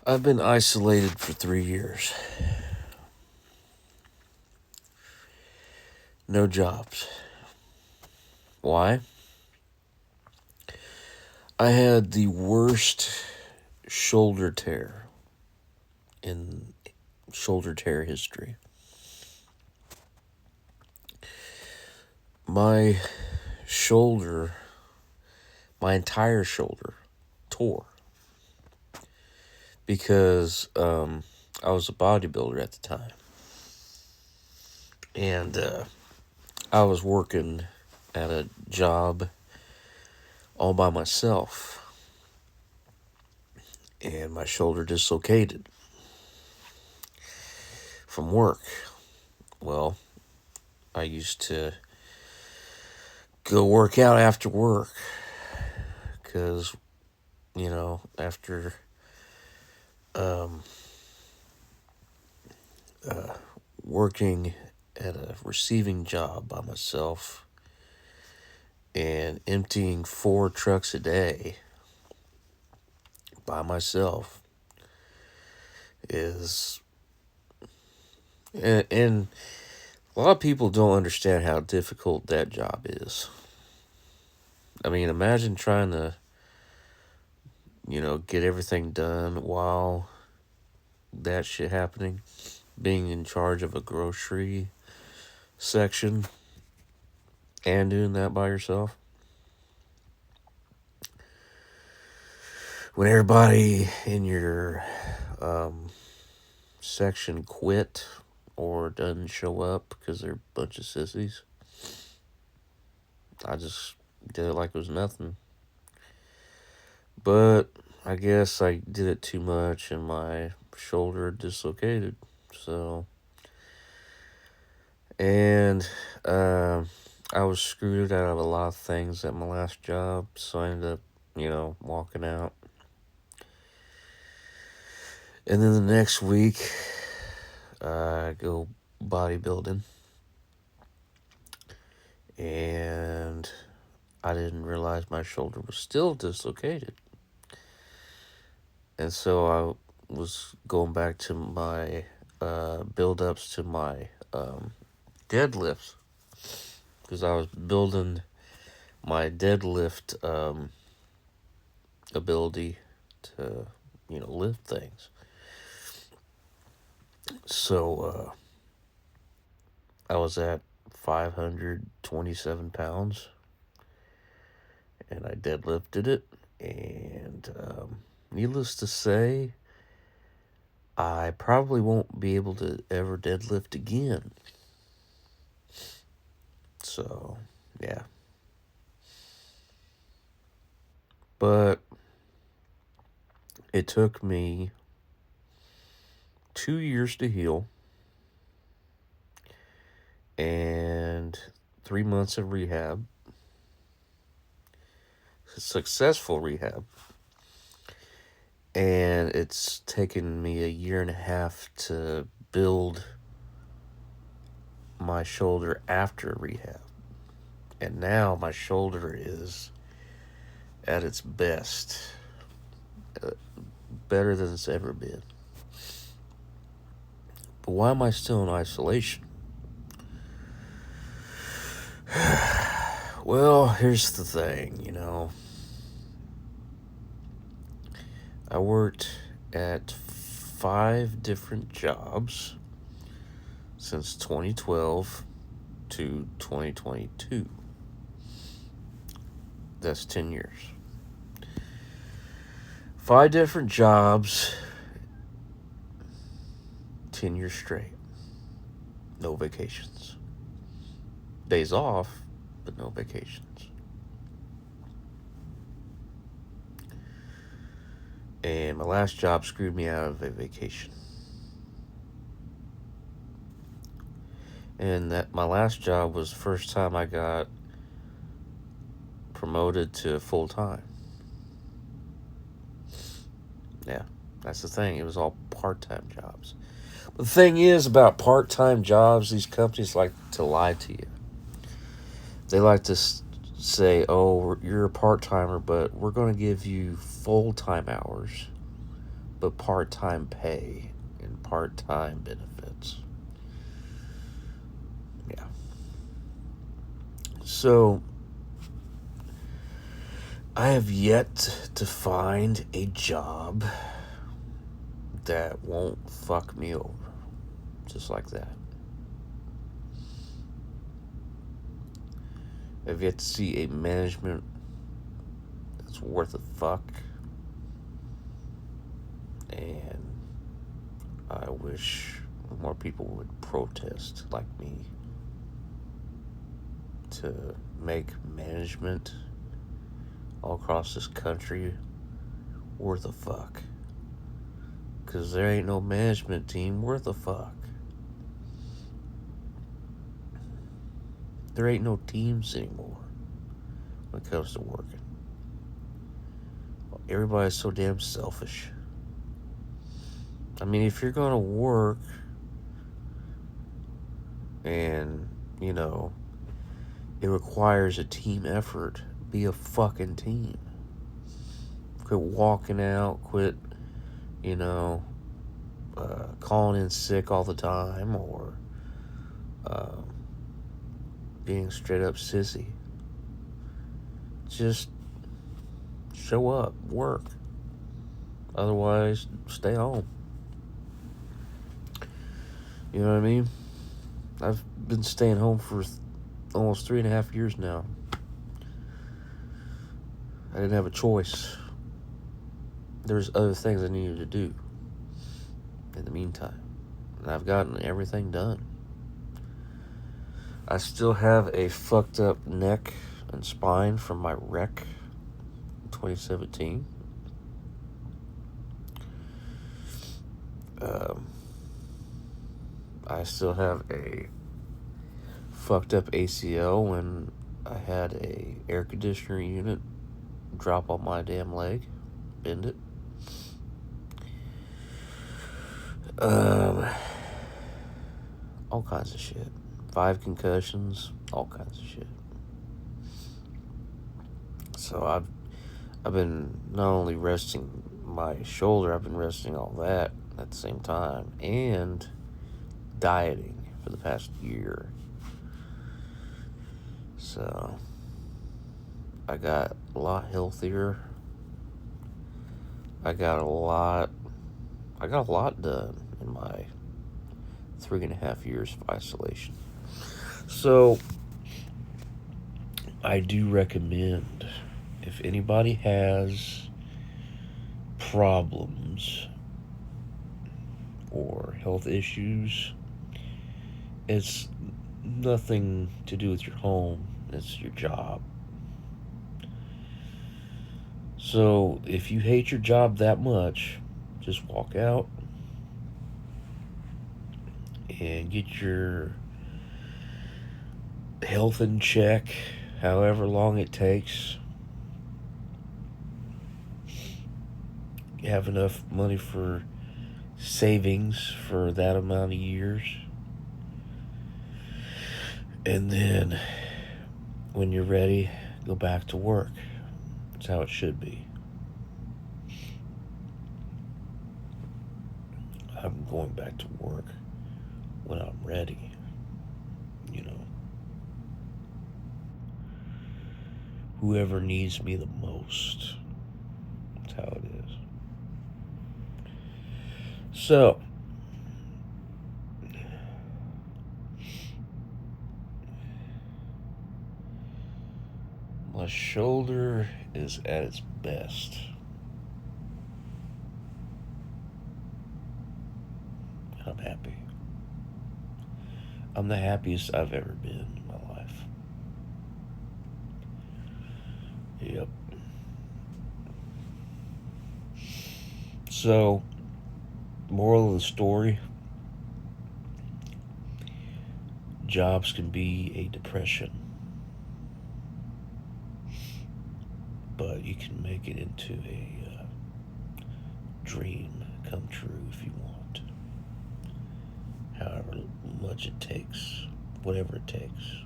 I've been isolated for 3 years. No jobs. Why? I had the worst shoulder tear in shoulder tear history. My shoulder, my entire shoulder, tore because I was a bodybuilder at the time. And I was working at a job all by myself. And my shoulder dislocated from work. Well, I used to go work out after work because, after working at a receiving job by myself and emptying 4 trucks a day by myself is, and a lot of people don't understand how difficult that job is. I mean, imagine trying to, get everything done while that shit happening. Being in charge of a grocery section and doing that by yourself. When everybody in your section quit or doesn't show up because they're a bunch of sissies, I just did it like it was nothing. But I guess I did it too much and my shoulder dislocated. So, and I was screwed out of a lot of things at my last job, so I ended up, walking out. And then the next week, I go bodybuilding. And I didn't realize my shoulder was still dislocated. And so I was going back to my build-ups to my deadlifts. Because I was building my deadlift ability to, lift things. So I was at 527 pounds. And I deadlifted it. And needless to say, I probably won't be able to ever deadlift again. So, yeah. But it took me 2 years to heal and 3 months of rehab. Successful rehab. And it's taken me a year and a half to build my shoulder after rehab. And now my shoulder is at its best. Better than it's ever been. But why am I still in isolation? Well, here's the thing, I worked at 5 different jobs since 2012 to 2022. That's 10 years. 5 different jobs, 10 years straight. No vacations. Days off, but no vacations. And my last job screwed me out of a vacation. And that my last job was the first time I got promoted to full-time. Yeah, that's the thing. It was all part-time jobs. But the thing is about part-time jobs, these companies like to lie to you. They like to say, oh, you're a part-timer, but we're going to give you full-time hours but part-time pay and part-time benefits. Yeah. So, I have yet to find a job that won't fuck me over. Just like that. I've yet to see a management that's worth a fuck. And I wish more people would protest like me to make management all across this country worth a fuck. Because there ain't no management team worth a fuck. There ain't no teams anymore when it comes to working. Everybody's so damn selfish. I mean, if you're gonna work and, you know, it requires a team effort, be a fucking team. Quit walking out, quit, you know, calling in sick all the time, or being straight up sissy. Just show up, work. Otherwise, stay home. You know what I mean? I've been staying home for almost 3.5 years now. I didn't have a choice. There's other things I needed to do in the meantime. And I've gotten everything done. I still have a fucked up neck and spine from my wreck in 2017. I still have a fucked up ACL when I had a air conditioner unit drop on my damn leg, bend it. All kinds of shit. 5 concussions, all kinds of shit. So I've been not only resting my shoulder, I've been resting all that at the same time, and dieting for the past year. So I got a lot healthier. I got a lot done in my 3.5 years of isolation. So I do recommend, if anybody has problems or health issues, it's nothing to do with your home, it's your job. So if you hate your job that much, just walk out and get your health in check, however long it takes. You have enough money for savings for that amount of years. And then when you're ready, go back to work. That's how it should be. I'm going back to work when I'm ready, you know. Whoever needs me the most. That's how it is. So, my shoulder is at its best. I'm happy. I'm the happiest I've ever been in my life. Yep. So, moral of the story, jobs can be a depression, but you can make it into a dream come true if you want. However much it takes, whatever it takes.